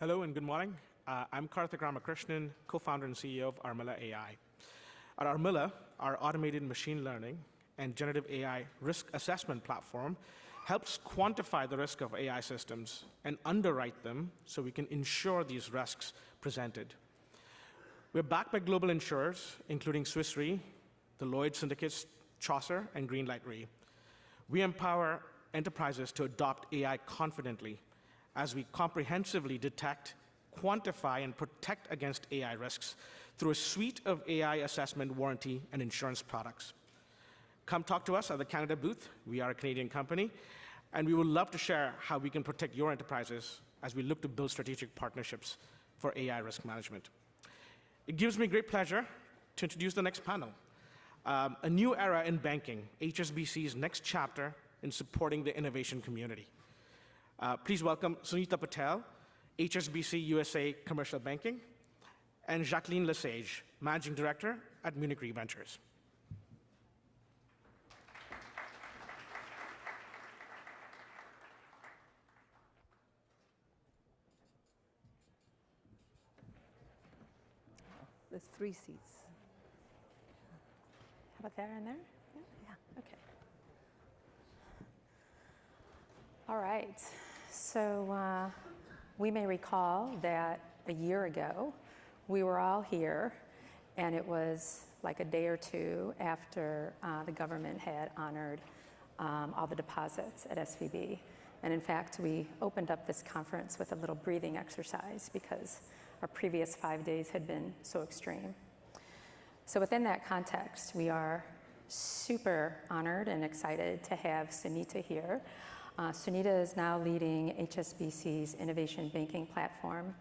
Hello and good morning. I'm Karthik Ramakrishnan, co-founder and CEO of Armilla AI. At Armilla, our automated machine learning and generative AI risk assessment platform helps quantify the risk of AI systems and underwrite them so we can ensure these risks presented. We're backed by global insurers, including Swiss Re, the Lloyd's Syndicates, Chaucer, and Greenlight Re. We empower enterprises to adopt AI confidently as we comprehensively detect, quantify, and protect against AI risks through a suite of AI assessment, warranty, and insurance products. Come talk to us at the Canada booth. We are a Canadian company, and we would love to share how we can protect your enterprises as we look to build strategic partnerships for AI risk management. It gives me great pleasure to introduce the next panel. A new era in banking, HSBC's next chapter in supporting the innovation community. Please welcome Sunita Patel, HSBC USA Commercial Banking, and Jacqueline Lesage, Managing Director at Munich Re Ventures. There's 3 seats. How about there and there? Yeah. Okay. All right. So we may recall that a year ago, we were all here, and it was like a day or two after the government had honored all the deposits at SVB. And in fact, we opened up this conference with a little breathing exercise because our previous 5 days had been so extreme. So within that context, we are super honored and excited to have Sunita here. Sunita is now leading HSBC's innovation banking platform,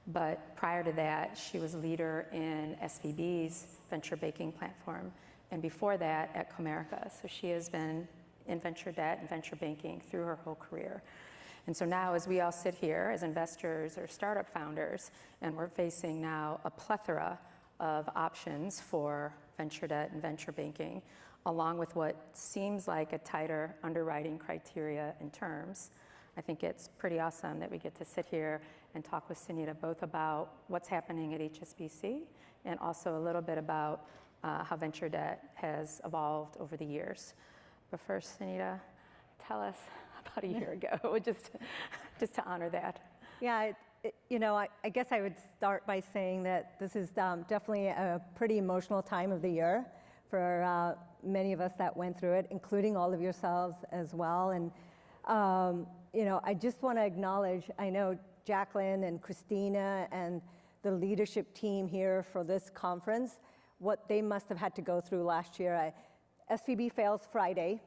but prior to that, she was leader in SVB's venture banking platform, and before that at Comerica. So she has been in venture debt and venture banking through her whole career. And so now as we all sit here as investors or startup founders, and we're facing now a plethora of options for venture debt and venture banking, along with what seems like a tighter underwriting criteria and terms, I think it's pretty awesome that we get to sit here and talk with Sunita both about what's happening at HSBC and also a little bit about how venture debt has evolved over the years. But first, Sunita, tell us about a year ago, just to honor that. Yeah, I guess I would start by saying that this is definitely a pretty emotional time of the year for many of us that went through it, including all of yourselves as well. And I just want to acknowledge, I know Jacqueline and Christina and the leadership team here for this conference, what they must have had to go through last year. SVB fails Friday,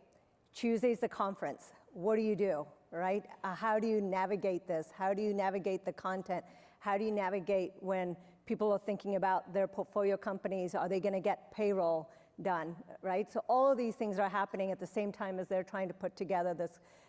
Tuesday's the conference. What do you do, right? How do you navigate this? How do you navigate the content? How do you navigate when people are thinking about their portfolio companies? Are they going to get payroll done, right? So all of these things are happening at the same time as they're trying to put together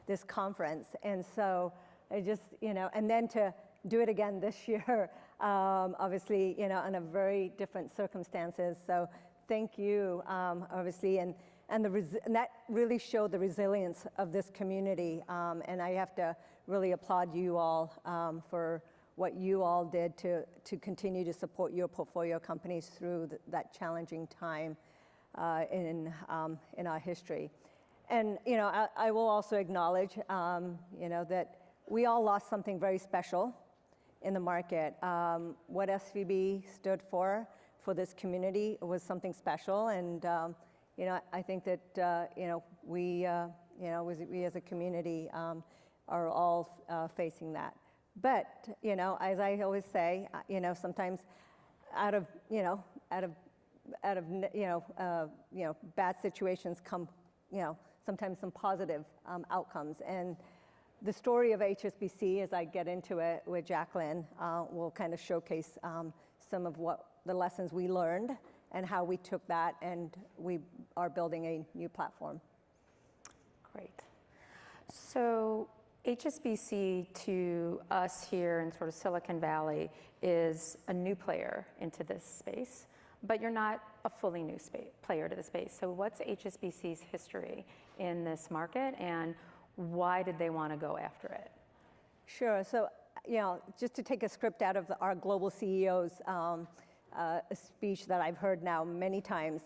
this conference. And so I just, and then to do it again this year, obviously, in a very different circumstances. So thank you, obviously, and that really showed the resilience of this community. And I have to really applaud you all for what you all did to continue to support your portfolio companies through that challenging time in our history. And I will also acknowledge that we all lost something very special in the market. What SVB stood for this community was something special, and I think that we as a community are all facing that. But as I always say, sometimes out of bad situations come sometimes some positive outcomes. And the story of HSBC, as I get into it with Jacqueline, will kind of showcase some of what the lessons we learned and how we took that, and we are building a new platform. Great. So HSBC to us here in sort of Silicon Valley is a new player into this space, but you're not a fully new player to the space. So what's HSBC's history in this market, and why did they want to go after it? Sure. So just to take a script out of our global CEO's speech that I've heard now many times,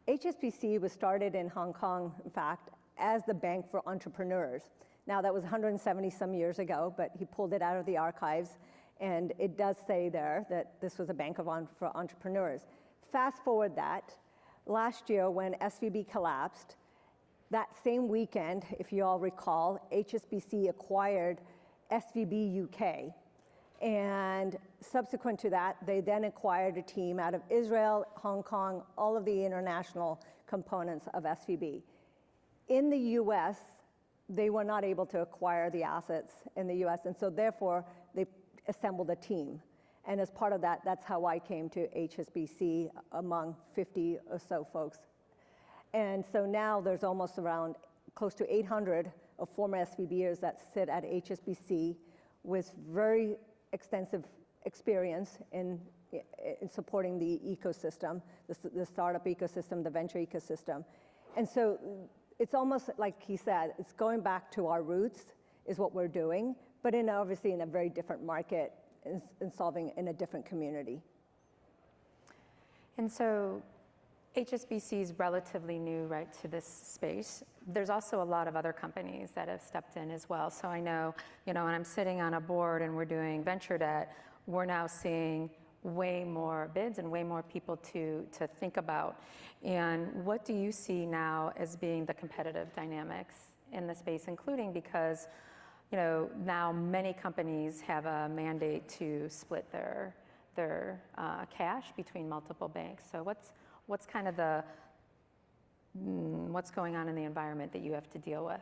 HSBC was started in Hong Kong, in fact, as the bank for entrepreneurs. Now, that was 170 some years ago, but he pulled it out of the archives, and it does say there that this was a bank for entrepreneurs. Fast forward that, last year when SVB collapsed, that same weekend, if you all recall, HSBC acquired SVB UK. And subsequent to that, they then acquired a team out of Israel, Hong Kong, all of the international components of SVB. In the US, they were not able to acquire the assets in the US, and so therefore, they assembled a team. And as part of that, that's how I came to HSBC among 50 or so folks. And so now there's almost around close to 800 of former SVBers that sit at HSBC with very extensive experience in supporting the ecosystem, the startup ecosystem, the venture ecosystem. And so it's almost like he said, it's going back to our roots is what we're doing, but obviously in a very different market and solving in a different community. And so HSBC is relatively new, right, to this space. There's also a lot of other companies that have stepped in as well. So I know, when I'm sitting on a board and we're doing venture debt, we're now seeing way more bids and way more people to think about. And what do you see now as being the competitive dynamics in the space, including because, now many companies have a mandate to split their cash between multiple banks. So what's kind of what's going on in the environment that you have to deal with?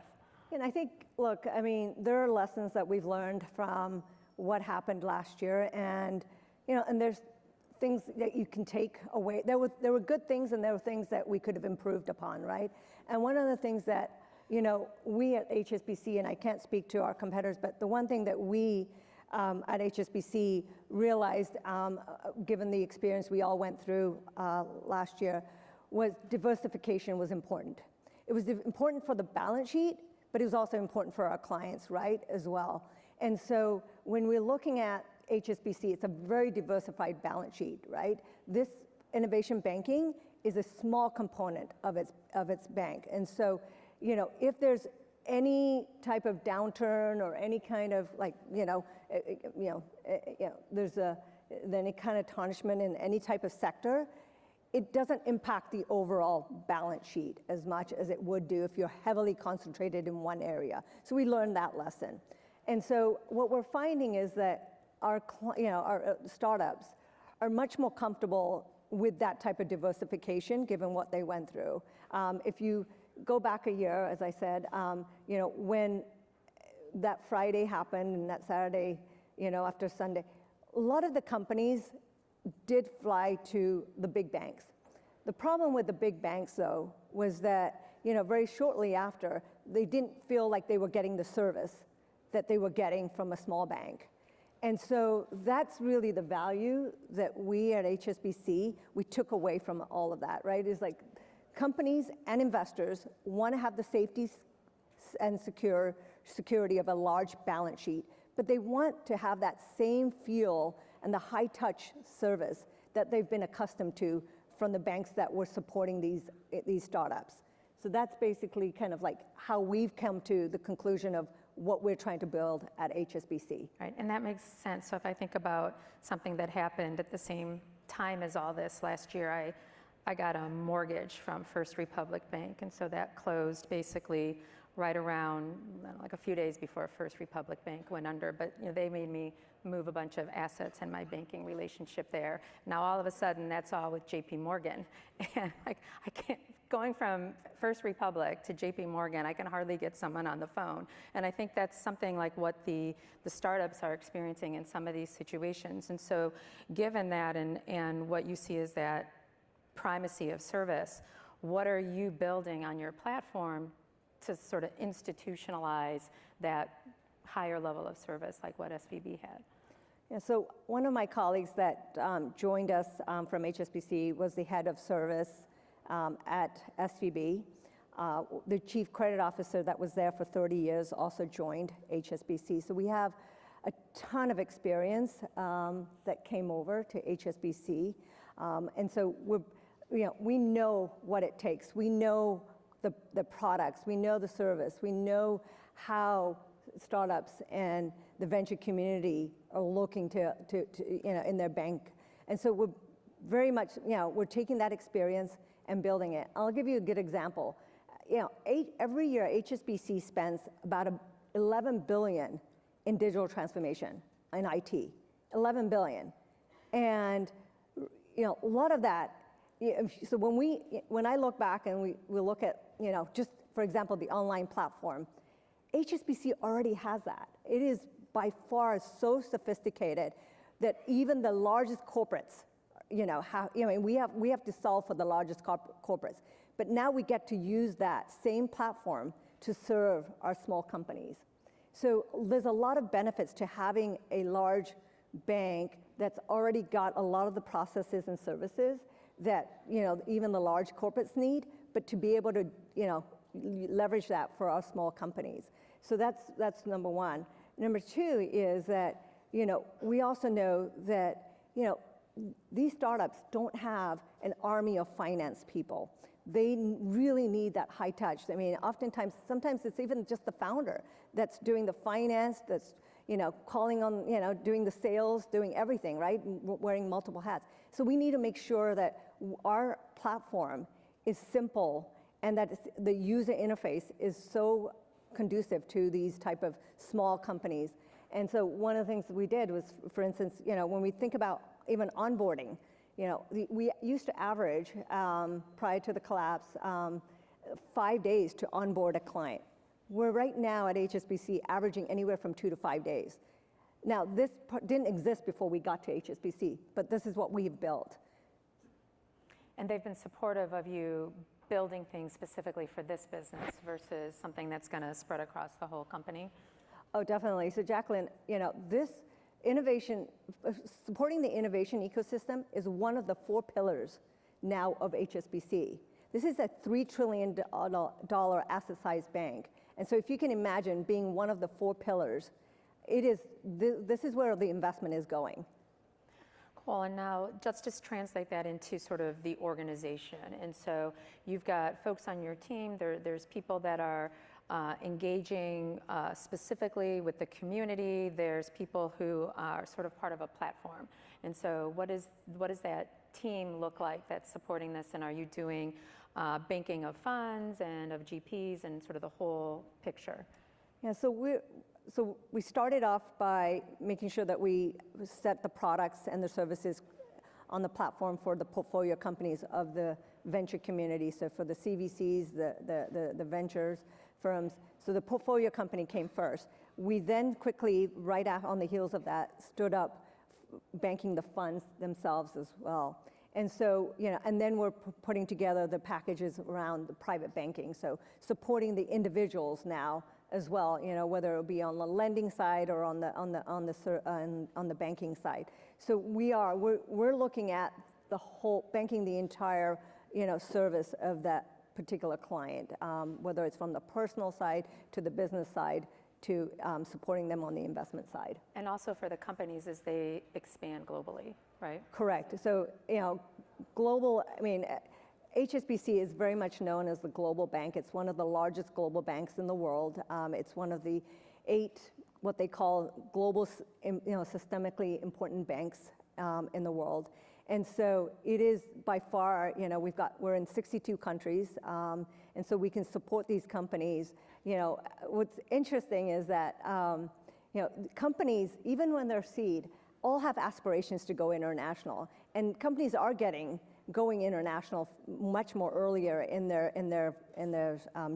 And I think, look, there are lessons that we've learned from what happened last year, and there's things that you can take away. There were good things, and there were things that we could have improved upon, right? And one of the things that we at HSBC, and I can't speak to our competitors, but the one thing that we at HSBC realized, given the experience we all went through last year, was diversification was important. It was important for the balance sheet, but it was also important for our clients, right, as well. And so when we're looking at HSBC, it's a very diversified balance sheet, right? This innovation banking is a small component of its bank. And so, if there's any type of downturn or any kind of there's any kind of tarnishment in any type of sector, it doesn't impact the overall balance sheet as much as it would do if you're heavily concentrated in one area. So we learned that lesson. And so what we're finding is that our startups are much more comfortable with that type of diversification given what they went through. If you go back a year, as I said, when that Friday happened and that Saturday, after Sunday, a lot of the companies did fly to the big banks. The problem with the big banks, though, was that, very shortly after, they didn't feel like they were getting the service that they were getting from a small bank. And so that's really the value that we at HSBC, we took away from all of that, right? Is like companies and investors want to have the safety and security of a large balance sheet, but they want to have that same feel and the high-touch service that they've been accustomed to from the banks that were supporting these startups. So that's basically kind of like how we've come to the conclusion of what we're trying to build at HSBC. Right, and that makes sense. So if I think about something that happened at the same time as all this last year, I got a mortgage from First Republic Bank, and so that closed basically right around like a few days before First Republic Bank went under. But they made me move a bunch of assets in my banking relationship there. Now all of a sudden that's all with JP Morgan, and I can't. Going from First Republic to JP Morgan, I can hardly get someone on the phone. And I think that's something like what the startups are experiencing in some of these situations. And so given that and what you see as that primacy of service, what are you building on your platform to sort of institutionalize that higher level of service like what SVB had? Yeah, so one of my colleagues that joined us from HSBC was the head of service at SVB. The chief credit officer that was there for 30 years also joined HSBC. So we have a ton of experience that came over to HSBC. And so we know what it takes. We know the products, we know the service, we know how startups and the venture community are looking to in their bank. And so we're very much, we're taking that experience and building it. I'll give you a good example. Every year HSBC spends about $11 billion in digital transformation in IT, 11 billion. And a lot of that, so when I look back and we look at, just for example, the online platform, HSBC already has that. It is by far so sophisticated that even the largest corporates, we have to solve for the largest corporates. But now we get to use that same platform to serve our small companies. So there's a lot of benefits to having a large bank that's already got a lot of the processes and services that even the large corporates need, but to be able to leverage that for our small companies. So that's number one. Number two is that we also know that these startups don't have an army of finance people. They really need that high touch. I mean, sometimes it's even just the founder that's doing the finance, that's calling on, doing the sales, doing everything, right? Wearing multiple hats. So we need to make sure that our platform is simple and that the user interface is so conducive to these type of small companies. And so one of the things that we did was, for instance, when we think about even onboarding, we used to average, prior to the collapse, 5 days to onboard a client. We're right now at HSBC averaging anywhere from 2 to 5 days. Now, this didn't exist before we got to HSBC, but this is what we've built. And they've been supportive of you building things specifically for this business versus something that's going to spread across the whole company? Oh, definitely. So Jacqueline, this innovation, supporting the innovation ecosystem is one of the 4 pillars now of HSBC. This is a $3 trillion asset size bank. And so if you can imagine being one of the 4 pillars, this is where the investment is going. Cool, and now let's just translate that into sort of the organization. And so you've got folks on your team, there's people that are engaging specifically with the community. There's people who are sort of part of a platform. And so what does that team look like that's supporting this? And are you doing banking of funds and of GPs and sort of the whole picture? Yeah, so we started off by making sure that we set the products and the services on the platform for the portfolio companies of the venture community. So for the CVCs, the ventures firms. So the portfolio company came first. We then quickly, right on the heels of that, stood up banking the funds themselves as well. And so, and then we're putting together the packages around the private banking. So supporting the individuals now as well, whether it be on the lending side or on the banking side. So we're looking at the whole banking, the entire service of that particular client, whether it's from the personal side to the business side to supporting them on the investment side. And also for the companies as they expand globally, right? Correct. So global. HSBC is very much known as the global bank. It's one of the largest global banks in the world. It's one of the 8, what they call global, systemically important banks in the world. And so it is by far, we're in 62 countries, and so we can support these companies. What's interesting is that, companies, even when they're seed, all have aspirations to go international, and companies are going international much more earlier in their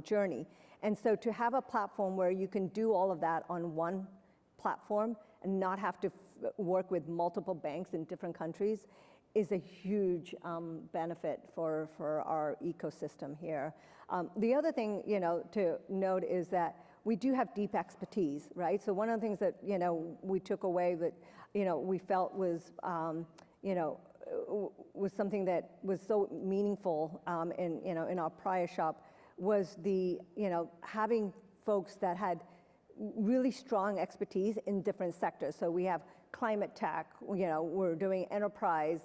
journey. And so to have a platform where you can do all of that on one platform and not have to work with multiple banks in different countries is a huge benefit for our ecosystem here. The other thing, to note is that we do have deep expertise, right? So one of the things that, we took away that, we felt was, was something that was so meaningful in our prior shop was the, having folks that had really strong expertise in different sectors. So we have climate tech, we're doing enterprise,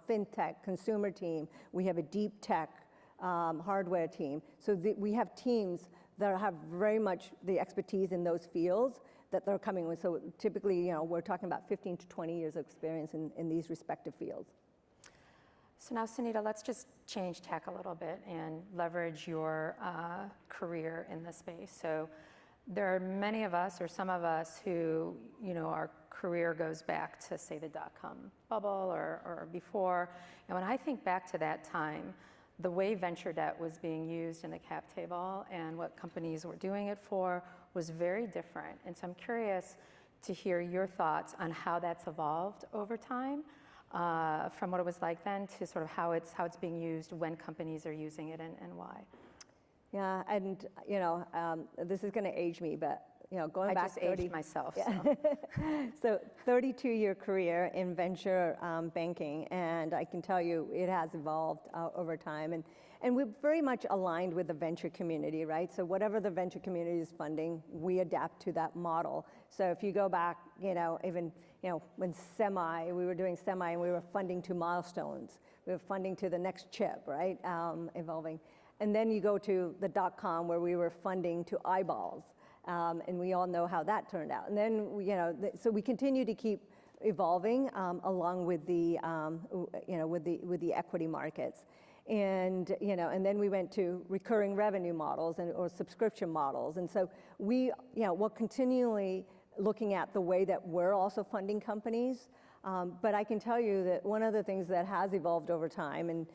fintech, consumer team. We have a deep tech hardware team. So we have teams that have very much the expertise in those fields that they're coming with. So typically, we're talking about 15 to 20 years of experience in these respective fields. So now, Sunita, let's just change tack a little bit and leverage your career in the space. So there are many of us, or some of us, who, our career goes back to, say, the dot-com bubble or before. And when I think back to that time, the way venture debt was being used in the cap table and what companies were doing it for was very different. And so I'm curious to hear your thoughts on how that's evolved over time, from what it was like then to sort of how it's being used, when companies are using it, and why. Yeah, and this is going to age me, but going back I just aged myself. Yeah. So. So 32-year career in venture banking, and I can tell you it has evolved over time, and we're very much aligned with the venture community, right? So whatever the venture community is funding, we adapt to that model. So if you go back, even when we were doing semi, and we were funding to milestones, we were funding to the next chip, right? Evolving. And then you go to the dot-com where we were funding to eyeballs, and we all know how that turned out. And then, so we continue to keep evolving along with the, with the equity markets. And, and then we went to recurring revenue models or subscription models. And so we're continually looking at the way that we're also funding companies. But I can tell you that one of the things that has evolved over time, and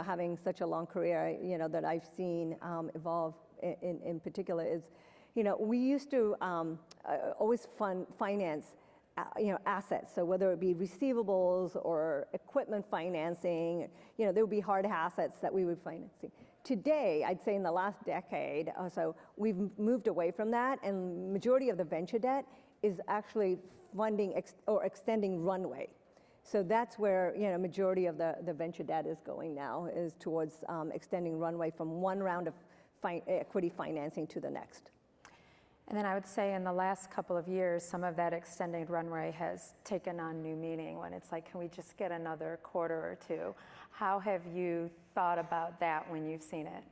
having such a long career, that I've seen evolve in particular is, we used to always finance, assets. So whether it be receivables or equipment financing, there would be hard assets that we would financing. Today, I'd say in the last decade or so, we've moved away from that, and majority of the venture debt is actually funding or extending runway. So that's where majority of the venture debt is going now, is towards extending runway from one round of equity financing to the next. And then I would say in the last couple of years, some of that extended runway has taken on new meaning when it's like, can we just get another quarter or two? How have you thought about that when you've seen it?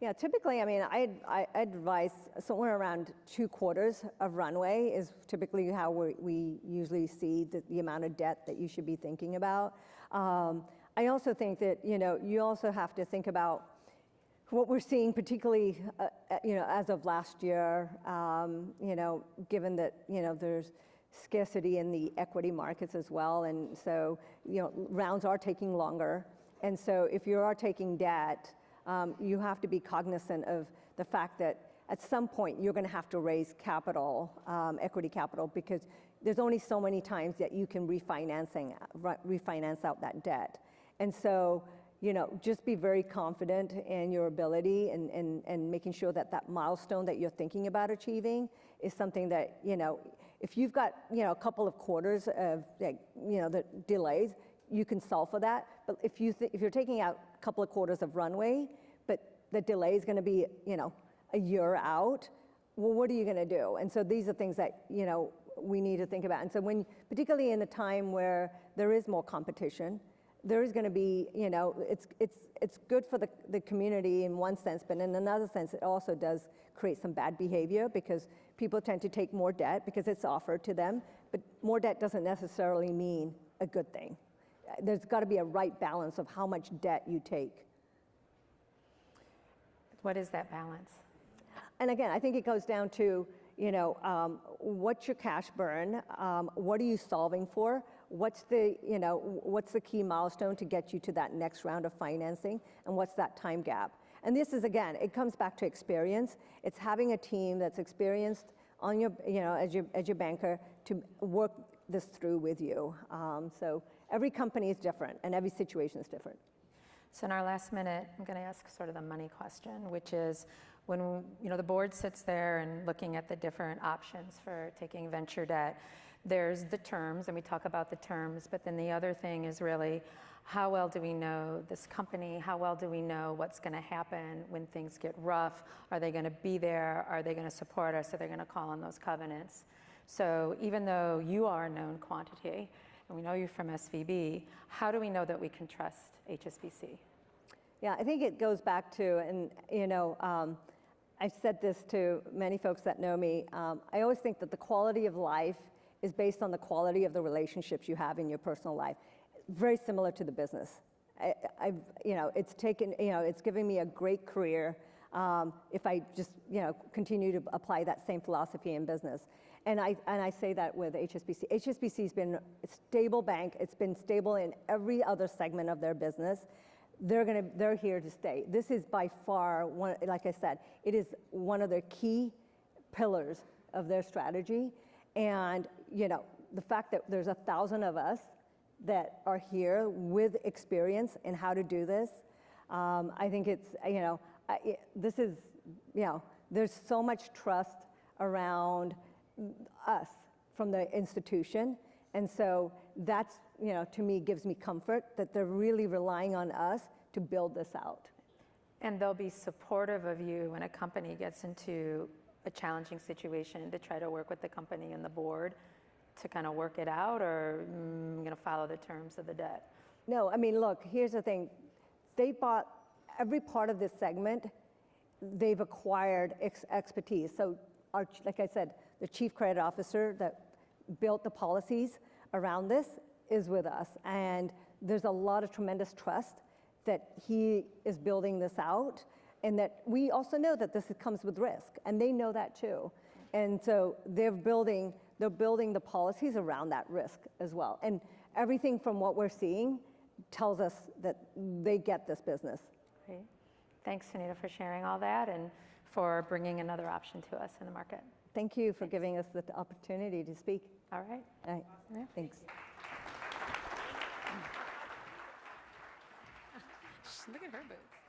Yeah, typically, I advise somewhere around 2 quarters of runway is typically how we usually see the amount of debt that you should be thinking about. I also think that, you also have to think about what we're seeing, particularly, as of last year, given that, there's scarcity in the equity markets as well. And so, rounds are taking longer. And so if you are taking debt, you have to be cognizant of the fact that at some point you're going to have to raise capital, equity capital, because there's only so many times that you can refinance out that debt. And so, just be very confident in your ability and making sure that that milestone that you're thinking about achieving is something that, if you've got, a couple of quarters of, the delays, you can solve for that. But if you're taking out a couple of quarters of runway, but the delay is going to be, a year out, well, what are you going to do? And so these are things that, we need to think about. And so particularly in the time where there is more competition, there is going to be, it's good for the community in one sense, but in another sense, it also does create some bad behavior because people tend to take more debt because it's offered to them, but more debt doesn't necessarily mean a good thing. There's got to be a right balance of how much debt you take. What is that balance? And again, I think it goes down to, what's your cash burn? What are you solving for? What's the key milestone to get you to that next round of financing? And what's that time gap? And this is, again, it comes back to experience. It's having a team that's experienced on your, as your banker to work this through with you. So every company is different and every situation is different. So in our last minute, I'm going to ask sort of the money question, which is when the board sits there and looking at the different options for taking venture debt, there's the terms, and we talk about the terms, but then the other thing is really how well do we know this company? How well do we know what's going to happen when things get rough? Are they going to be there? Are they going to support us? Are they going to call on those covenants? So even though you are a known quantity, and we know you from SVB, how do we know that we can trust HSBC? Yeah, I think it goes back to, and I've said this to many folks that know me, I always think that the quality of life is based on the quality of the relationships you have in your personal life. Very similar to the business. It's taken, it's given me a great career if I just, continue to apply that same philosophy in business. And I say that with HSBC. HSBC's been a stable bank. It's been stable in every other segment of their business. They're here to stay. This is by far one, like I said, it is one of their key pillars of their strategy. And the fact that there's 1,000 of us that are here with experience in how to do this, I think it's this is there's so much trust around us from the institution, and so that's to me gives me comfort that they're really relying on us to build this out. And they'll be supportive of you when a company gets into a challenging situation to try to work with the company and the board to kind of work it out, or I'm going to follow the terms of the debt? No, I mean, look, here's the thing. They bought every part of this segment. They've acquired expertise. So, like I said, the chief credit officer that built the policies around this is with us. And there's a lot of tremendous trust that he is building this out. And that we also know that this comes with risk. And they know that too. And so they're building the policies around that risk as well. And everything from what we're seeing tells us that they get this business. Great. Thanks, Sunita, for sharing all that and for bringing another option to us in the market. Thank you for giving us the opportunity to speak. All right. All right. Yeah. Thanks. Look at her boots.